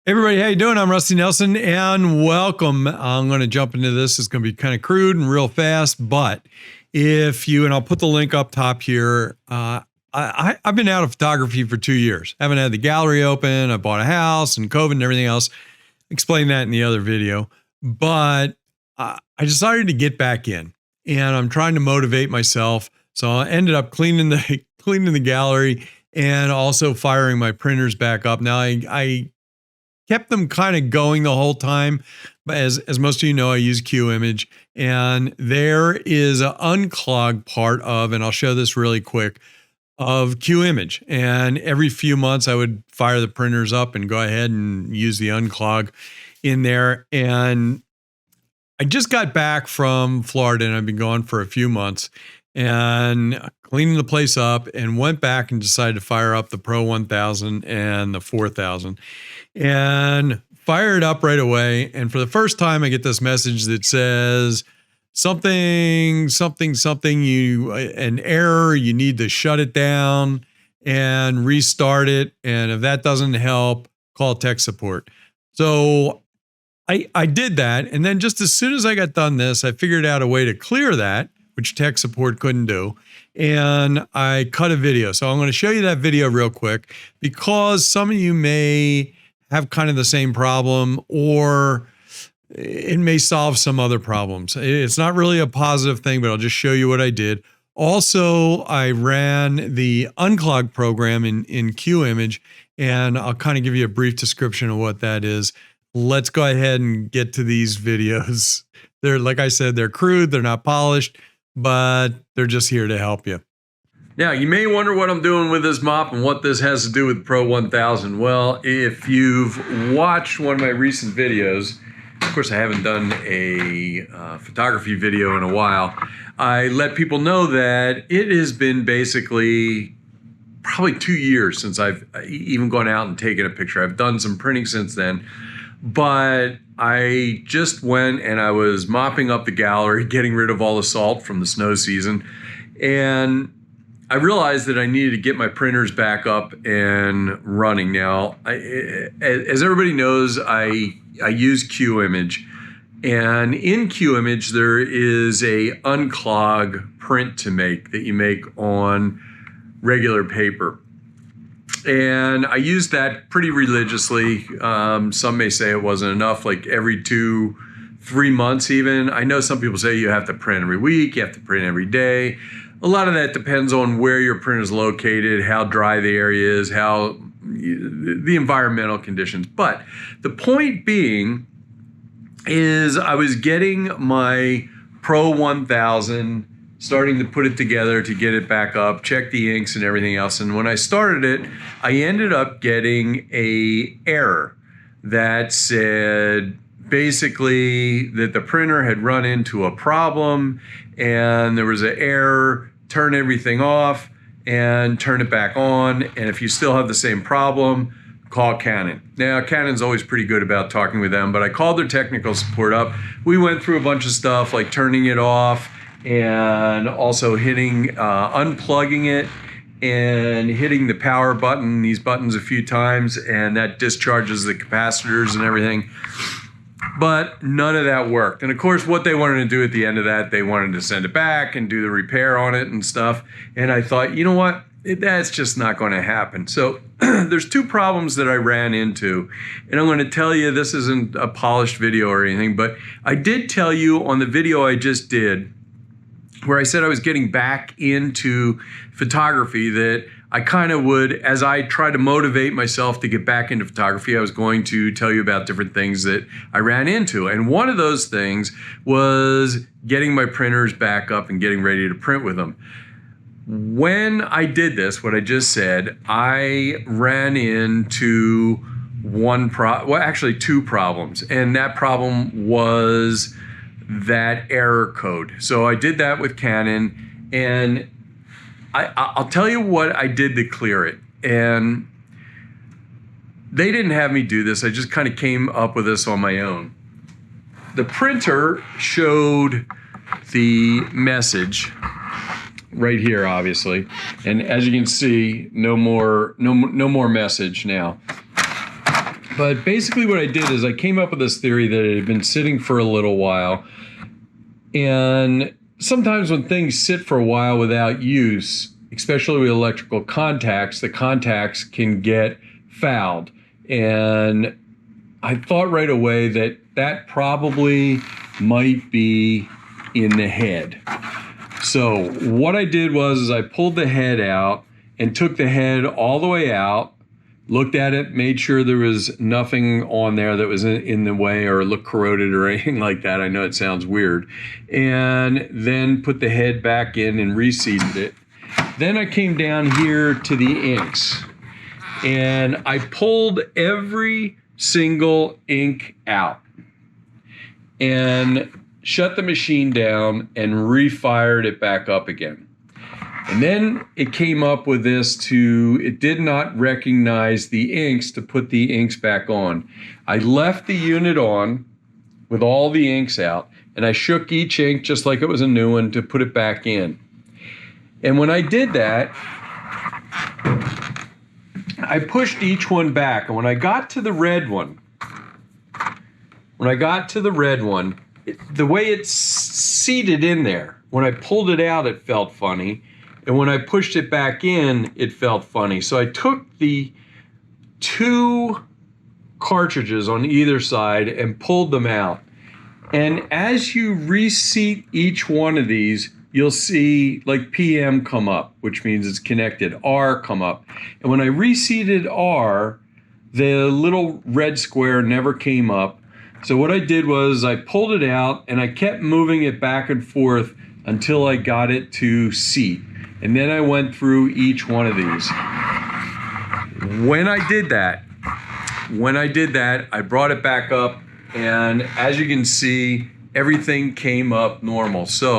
Everybody, how you doing? I'm Rusty Nelson, and welcome. I'm going to jump into this. It's going to be kind of crude and real fast, but if you, and I'll put the link up top here, I've been out of photography for 2 years. Haven't had the gallery open. I bought a house and COVID and everything else. Explained that in the other video, but I decided to get back in, and I'm trying to motivate myself. So I ended up cleaning the gallery and also firing my printers back up. Now I kept them kind of going the whole time. But as most of you know, I use Qimage, and there is an unclog part of, and I'll show this really quick, of Qimage. And every few months I would fire the printers up and go ahead and use the unclog in there. And I just got back from Florida, and I've been gone for a few months, and cleaning the place up, and went back and decided to fire up the Pro 1000 and the 4000 and fire it up right away. And for the first time, I get this message that says something, an error, you need to shut it down and restart it. And if that doesn't help, call tech support. So I did that. And then just as soon as I got done this, I figured out a way to clear that, which tech support couldn't do. And I cut a video. So I'm going to show you that video real quick, because some of you may have kind of the same problem, or it may solve some other problems. It's not really a positive thing, but I'll just show you what I did. Also, I ran the unclog program in Qimage, and I'll kind of give you a brief description of what that is. Let's go ahead and get to these videos. They're, like I said, they're crude, they're not polished, but they're just here to help you. Now, you may wonder what I'm doing with this mop and what this has to do with the Pro 1000. Well, if you've watched one of my recent videos, of course I haven't done a photography video in a while, I let people know that it has been basically probably 2 years since I've even gone out and taken a picture. I've done some printing since then, but I just went and I was mopping up the gallery, getting rid of all the salt from the snow season, and I realized that I needed to get my printers back up and running. Now, as everybody knows, I use Qimage, and in Qimage there is a unclog print to make that you make on regular paper. And I use that pretty religiously. Some may say it wasn't enough, like every 2-3 months even. I know some people say you have to print every week, you have to print every day. A lot of that depends on where your print is located, how dry the area is, how the environmental conditions. But the point being is I was getting my Pro 1000, starting to put it together to get it back up, check the inks and everything else. And when I started it, I ended up getting an error that said basically that the printer had run into a problem, and there was an error, turn everything off and turn it back on. And if you still have the same problem, call Canon. Now, Canon's always pretty good about talking with them, but I called their technical support up. We went through a bunch of stuff like turning it off, and also unplugging it and hitting the power button, these buttons a few times, and that discharges the capacitors and everything. But none of that worked. And of course, what they wanted to do at the end of that, they wanted to send it back and do the repair on it and stuff. And I thought, you know what? That's just not going to happen. So there's two problems that I ran into. And I'm going to tell you, this isn't a polished video or anything, but I did tell you on the video I just did, where I said I was getting back into photography, that I kind of would, as I try to motivate myself to get back into photography, I was going to tell you about different things that I ran into. And one of those things was getting my printers back up and getting ready to print with them. When I did this, what I just said, I ran into actually two problems. And that problem was that error code. So I did that with Canon, and I'll tell you what I did to clear it. And they didn't have me do this. I just kind of came up with this on my own. The printer showed the message right here, obviously. And as you can see, no more message now. But basically what I did is I came up with this theory that it had been sitting for a little while. And sometimes when things sit for a while without use, especially with electrical contacts, the contacts can get fouled. And I thought right away that that probably might be in the head. So what I did was I pulled the head out and took the head all the way out, looked at it, made sure there was nothing on there that was in the way or looked corroded or anything like that. I know it sounds weird. And then put the head back in and reseated it. Then I came down here to the inks and I pulled every single ink out and shut the machine down and refired it back up again. And then it came up with this it did not recognize the inks to put the inks back on. I left the unit on with all the inks out and I shook each ink just like it was a new one to put it back in. And when I did that, I pushed each one back. And when I got to the red one, the way it's seated in there, when I pulled it out, it felt funny. And when I pushed it back in, it felt funny. So I took the 2 cartridges on either side and pulled them out. And as you reseat each one of these, you'll see like PM come up, which means it's connected, R come up. And when I reseated R, the little red square never came up. So what I did was I pulled it out and I kept moving it back and forth until I got it to seat. And then I went through each one of these. When I did that, I brought it back up, and as you can see, everything came up normal. So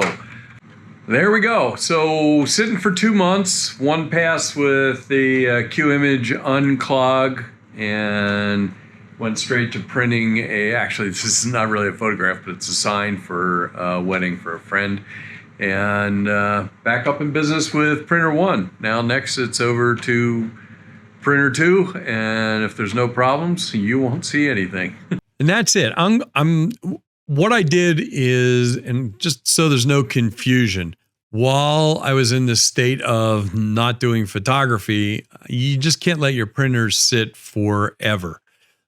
there we go. So sitting for 2 months, one pass with the Qimage Unclog, and went straight to printing actually this is not really a photograph, but it's a sign for a wedding for a friend. And back up in business with printer 1. Now next it's over to printer 2, and if there's no problems, you won't see anything. And that's it. What I did is, and just so there's no confusion, while I was in this state of not doing photography, you just can't let your printers sit forever.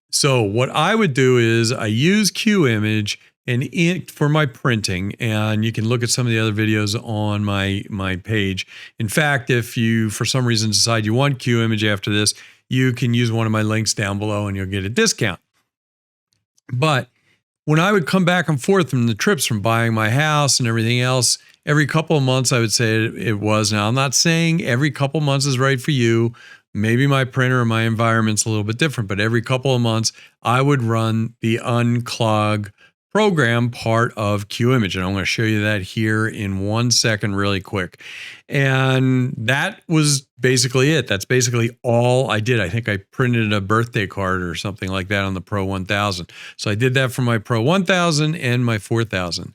So what I would do is I use Qimage and ink for my printing, and you can look at some of the other videos on my page. In fact, if you for some reason decide you want Qimage after this, you can use one of my links down below and you'll get a discount. But when I would come back and forth from the trips from buying my house and everything else, every couple of months I would say it was. Now I'm not saying every couple of months is right for you. Maybe my printer or my environment's a little bit different, but every couple of months I would run the Unclog program part of Qimage, and I'm going to show you that here in 1 second really quick. And that was basically it. That's basically all I did. I think I printed a birthday card or something like that on the Pro 1000. So I did that for my Pro 1000 and my 4000.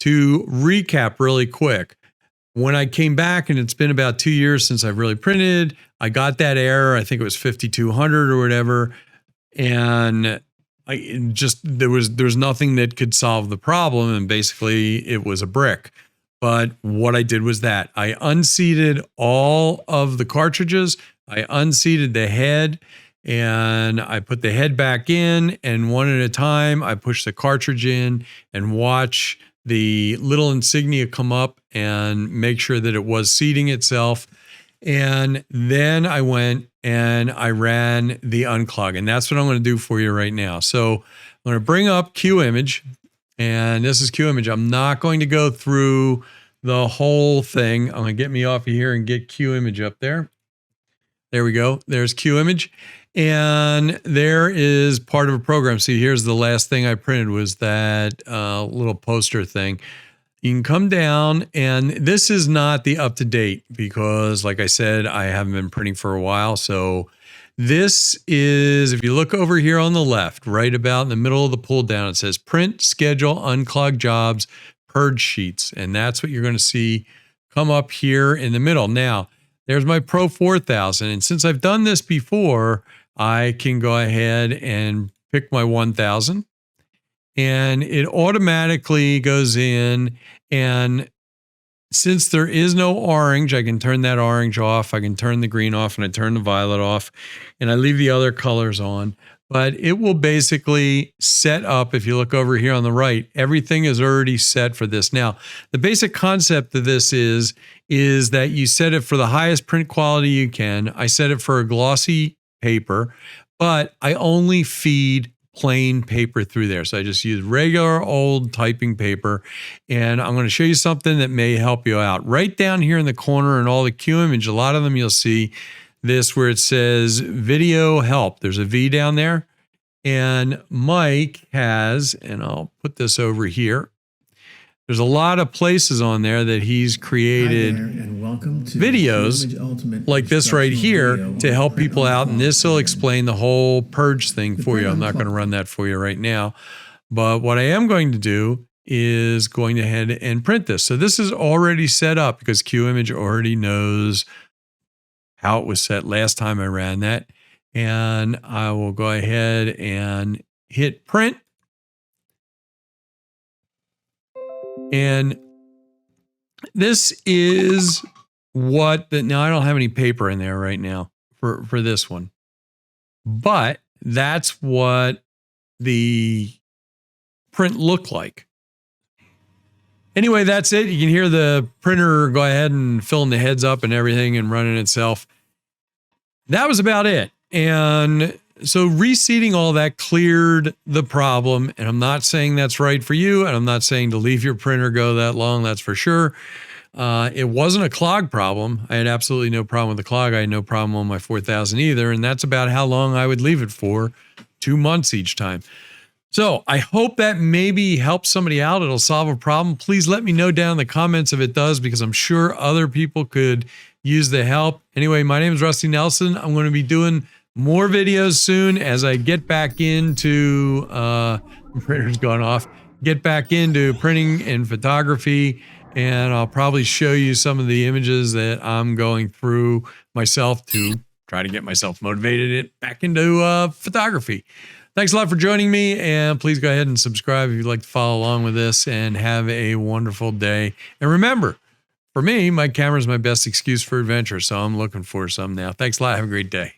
To recap really quick, when I came back, and it's been about 2 years since I've really printed, I got that error. I think it was 5200 or whatever. And there was nothing that could solve the problem, and basically it was a brick. But what I did was that I unseated all of the cartridges, I unseated the head, and I put the head back in, and one at a time I pushed the cartridge in and watch the little insignia come up and make sure that it was seating itself. And then I went and I ran the Unclog, and that's what I'm going to do for you right now. So I'm going to bring up Qimage, and this is Qimage. I'm not going to go through the whole thing. I'm going to get me off of here and get Qimage up there. There we go. There's Qimage, and there is part of a program. See, here's the last thing I printed was that little poster thing. You can come down, and this is not the up-to-date because, like I said, I haven't been printing for a while. So this is, if you look over here on the left, right about in the middle of the pull down, it says print, schedule, unclog jobs, purge sheets. And that's what you're going to see come up here in the middle. Now, there's my Pro 4000. And since I've done this before, I can go ahead and pick my 1000, and it automatically goes in. And since there is no orange, I can turn that orange off. I can turn the green off, and I turn the violet off, and I leave the other colors on. But it will basically set up, if you look over here on the right, everything is already set for this. Now, the basic concept of this is that you set it for the highest print quality you can. I set it for a glossy paper, but I only feed plain paper through there. So I just use regular old typing paper, and I'm going to show you something that may help you out. Right down here in the corner in all the Qimage, a lot of them you'll see this where it says video help. There's a V down there, and Mike has, and I'll put this over here. There's a lot of places on there that he's created and welcome to videos like this right here to help people out, and this will explain the whole purge thing for you. I'm not going to run that for you right now, but what I am going to do is going ahead and print this. So this is already set up because Qimage already knows how it was set last time I ran that. And I will go ahead and hit print. And this is what now I don't have any paper in there right now for this one, but that's what the print looked like. Anyway, that's it. You can hear the printer go ahead and filling the heads up and everything and running itself. That was about it. And so reseating all that cleared the problem. And I'm not saying that's right for you. And I'm not saying to leave your printer go that long. That's for sure. It wasn't a clog problem. I had absolutely no problem with the clog. I had no problem on my 4000 either. And that's about how long I would leave it for, 2 months each time. So I hope that maybe helps somebody out. It'll solve a problem. Please let me know down in the comments if it does, because I'm sure other people could use the help. Anyway, my name is Rusty Nelson. I'm going to be doing more videos soon as I get back into, the printer's gone off, get back into printing and photography. And I'll probably show you some of the images that I'm going through myself to try to get myself motivated back into photography. Thanks a lot for joining me, and please go ahead and subscribe if you'd like to follow along with this, and have a wonderful day. And remember, for me, my camera is my best excuse for adventure, so I'm looking for some now. Thanks a lot. Have a great day.